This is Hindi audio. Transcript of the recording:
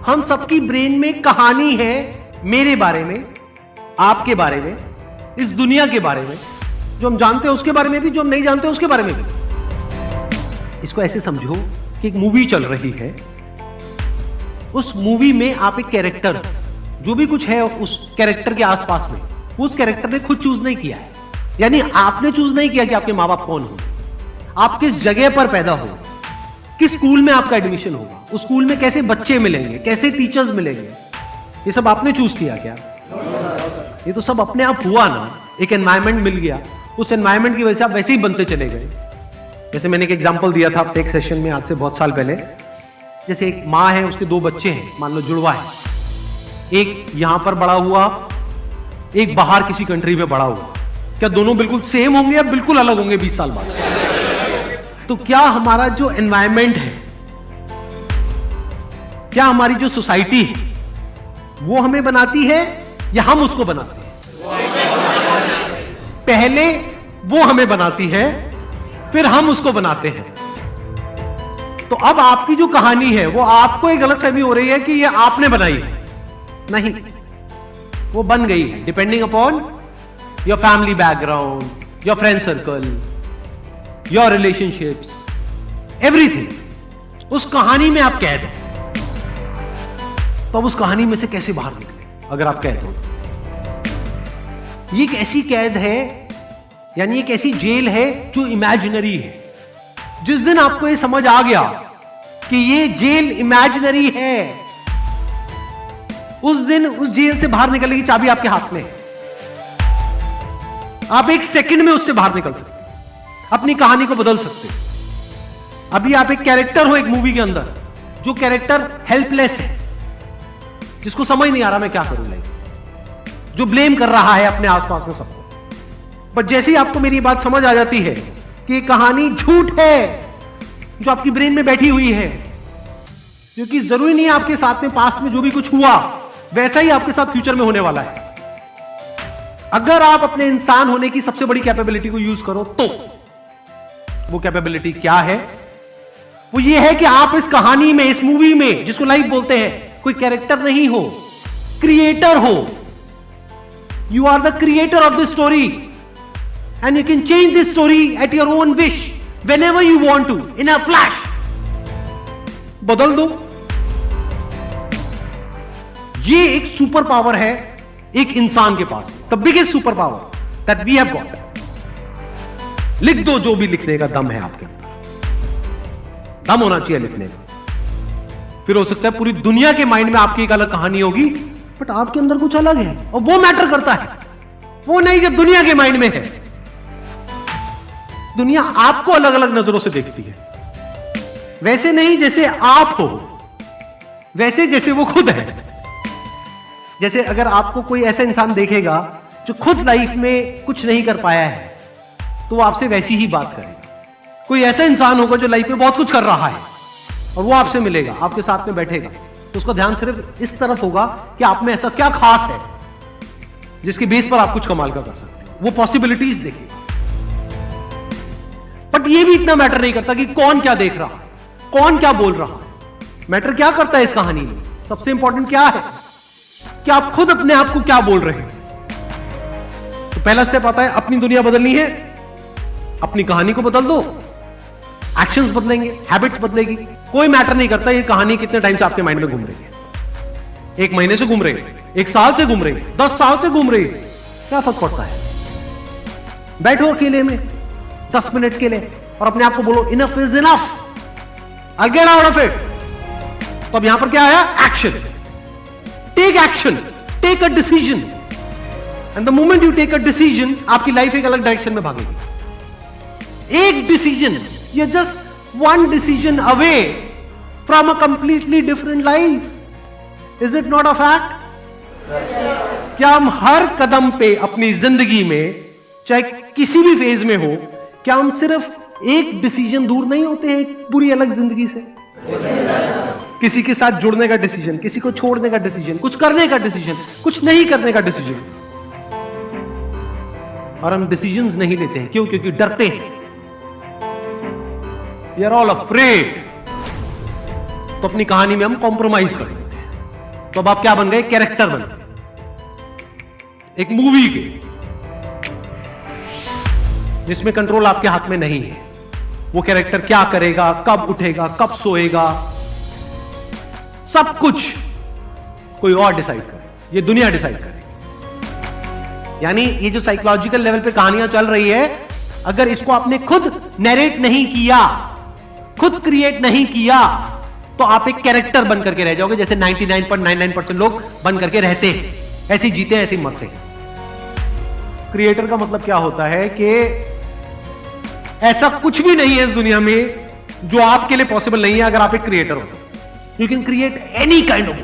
हम सबकी ब्रेन में कहानी है, मेरे बारे में, आपके बारे में, इस दुनिया के बारे में, जो हम जानते हैं उसके बारे में भी, जो हम नहीं जानते उसके बारे में भी। इसको ऐसे समझो कि एक मूवी चल रही है, उस मूवी में आप एक कैरेक्टर, जो भी कुछ है उस कैरेक्टर के आसपास में, उस कैरेक्टर ने खुद चूज नहीं किया है। यानी आपने चूज नहीं किया कि आपके माँ बाप कौन हो, आप किस जगह पर पैदा हो, किस स्कूल में आपका एडमिशन होगा, उस स्कूल में कैसे बच्चे मिलेंगे, कैसे टीचर्स मिलेंगे, ये सब आपने चूज किया क्या? ये तो सब अपने आप हुआ ना, एक एनवायरमेंट मिल गया, उस एनवायरमेंट की वजह से आप वैसे ही बनते चले गए। जैसे मैंने एक एग्जांपल दिया था एक सेशन में आज से बहुत साल पहले, जैसे एक माँ है, उसके 2 बच्चे हैं, मान लो जुड़वा है, एक यहां पर बड़ा हुआ, एक बाहर किसी कंट्री में बड़ा हुआ, क्या दोनों बिल्कुल सेम होंगे या बिल्कुल अलग होंगे 20 साल बाद? तो क्या हमारा जो एनवायरमेंट है, क्या हमारी जो सोसाइटी है, वो हमें बनाती है या हम उसको बनाते हैं? पहले वो हमें बनाती है, फिर हम उसको बनाते हैं। तो अब आपकी जो कहानी है वो आपको एक गलतफहमी हो रही है कि ये आपने बनाई है। नहीं, वो बन गई है depending upon your family background, your friend circle, your relationships, everything. उस कहानी में आप कैद हैं। तो अब उस कहानी में से कैसे बाहर निकले अगर आप कैद हो? ये एक ऐसी कैद है, यानी एक ऐसी जेल है जो इमेजिनरी है। जिस दिन आपको ये समझ आ गया कि ये जेल इमेजिनरी है, उस दिन उस जेल से बाहर निकलने की चाबी आपके हाथ में है। आप एक सेकंड में उससे बाहर निकल सकते, अपनी कहानी को बदल सकते। अभी आप एक कैरेक्टर हो एक मूवी के अंदर, जो कैरेक्टर हेल्पलेस है, जिसको समझ नहीं आ रहा मैं क्या करूं लाइफ, जो ब्लेम कर रहा है अपने आसपास में सबको। पर जैसे ही आपको मेरी बात समझ आ जाती है कि कहानी झूठ है जो आपकी ब्रेन में बैठी हुई है, क्योंकि जरूरी नहीं है आपके साथ में पास्ट में जो भी कुछ हुआ वैसा ही आपके साथ फ्यूचर में होने वाला है। अगर आप अपने इंसान होने की सबसे बड़ी कैपेबिलिटी को यूज करो तो वो कैपेबिलिटी क्या है? वो ये है कि आप इस कहानी में, इस मूवी में, जिसको लाइफ बोलते हैं, कोई कैरेक्टर नहीं हो, क्रिएटर हो। You are the creator of the story and you can change this story at your own wish whenever you want to, in a flash. बदल दो। ये एक सुपर पावर है एक इंसान के पास, the biggest super power that we have got. लिख दो जो भी लिखने का दम है आपके अंदर, दम होना चाहिए लिखने का। फिर हो सकता है पूरी दुनिया के माइंड में आपकी एक अलग कहानी होगी, बट आपके अंदर कुछ अलग है और वो मैटर करता है, वो नहीं जो दुनिया के माइंड में है। दुनिया आपको अलग अलग नजरों से देखती है, वैसे नहीं जैसे आप हो, वैसे जैसे वो खुद है। जैसे अगर आपको कोई ऐसा इंसान देखेगा जो खुद लाइफ में कुछ नहीं कर पाया है, तो वो आपसे वैसी ही बात करेगा। कोई ऐसा इंसान होगा जो लाइफ में बहुत कुछ कर रहा है और वो आपसे मिलेगा, आपके साथ में बैठेगा, तो उसका ध्यान सिर्फ इस तरफ होगा कि आप में ऐसा क्या खास है जिसके बेस पर आप कुछ कमाल का कर सकते हो। वो पॉसिबिलिटीज देखेगा। बट ये भी इतना मैटर नहीं करता कि कौन क्या देख रहा, कौन क्या बोल रहा। मैटर क्या करता है इस कहानी में? सबसे इंपॉर्टेंट क्या है कि आप खुद अपने आप को क्या बोल रहे हैं। तो पहला स्टेप आता है, अपनी दुनिया बदलनी है, अपनी कहानी को बदल दो, एक्शंस बदलेंगे, हैबिट्स बदलेगी। कोई मैटर नहीं करता ये कहानी कितने टाइम से आपके माइंड में घूम रही है। 1 महीने से घूम रही है, 1 साल से घूम रही है, 10 साल से घूम रही है, क्या फर्क पड़ता है? बैठो अकेले में 10 मिनट के लिए और अपने आप को बोलो enough is enough, I get out of it. तो अब यहां पर क्या आया? Action. Take action, take a decision, and the moment you take a decision, आपकी लाइफ एक अलग डायरेक्शन में भागेगी। एक decision, you just one decision away from a completely different life. Is it not a fact? क्या हम हर कदम पे अपनी जिंदगी में, चाहे किसी भी फेज में हो, क्या हम सिर्फ एक डिसीजन दूर नहीं होते हैं एक पूरी अलग जिंदगी से? किसी के साथ जुड़ने का डिसीजन, किसी को छोड़ने का डिसीजन, कुछ करने का डिसीजन, कुछ नहीं करने का डिसीजन। और हम डिसीजंस नहीं लेते हैं, क्यों? क्योंकि डरते हैं। We are all afraid. तो अपनी कहानी में हम कॉम्प्रोमाइज कर लेते हैं। तो अब आप क्या बन गए? कैरेक्टर बन गए एक मूवी के, जिसमें कंट्रोल आपके हाथ में नहीं है। वो कैरेक्टर क्या करेगा, कब उठेगा, कब सोएगा, सब कुछ कोई और डिसाइड करे, ये दुनिया डिसाइड करेगी। यानी ये जो साइकोलॉजिकल लेवल पे कहानियां चल रही है, अगर इसको आपने खुद नैरेट नहीं किया, खुद क्रिएट नहीं किया, तो आप एक कैरेक्टर बन करके रह जाओगे, जैसे 99.99% लोग बन करके रहते हैं, ऐसे जीते हैं, ऐसे मरते हैं। क्रिएटर का मतलब क्या होता है कि ऐसा कुछ भी नहीं है इस दुनिया में जो आपके लिए पॉसिबल नहीं है अगर आप एक क्रिएटर हो तो। You can create any kind of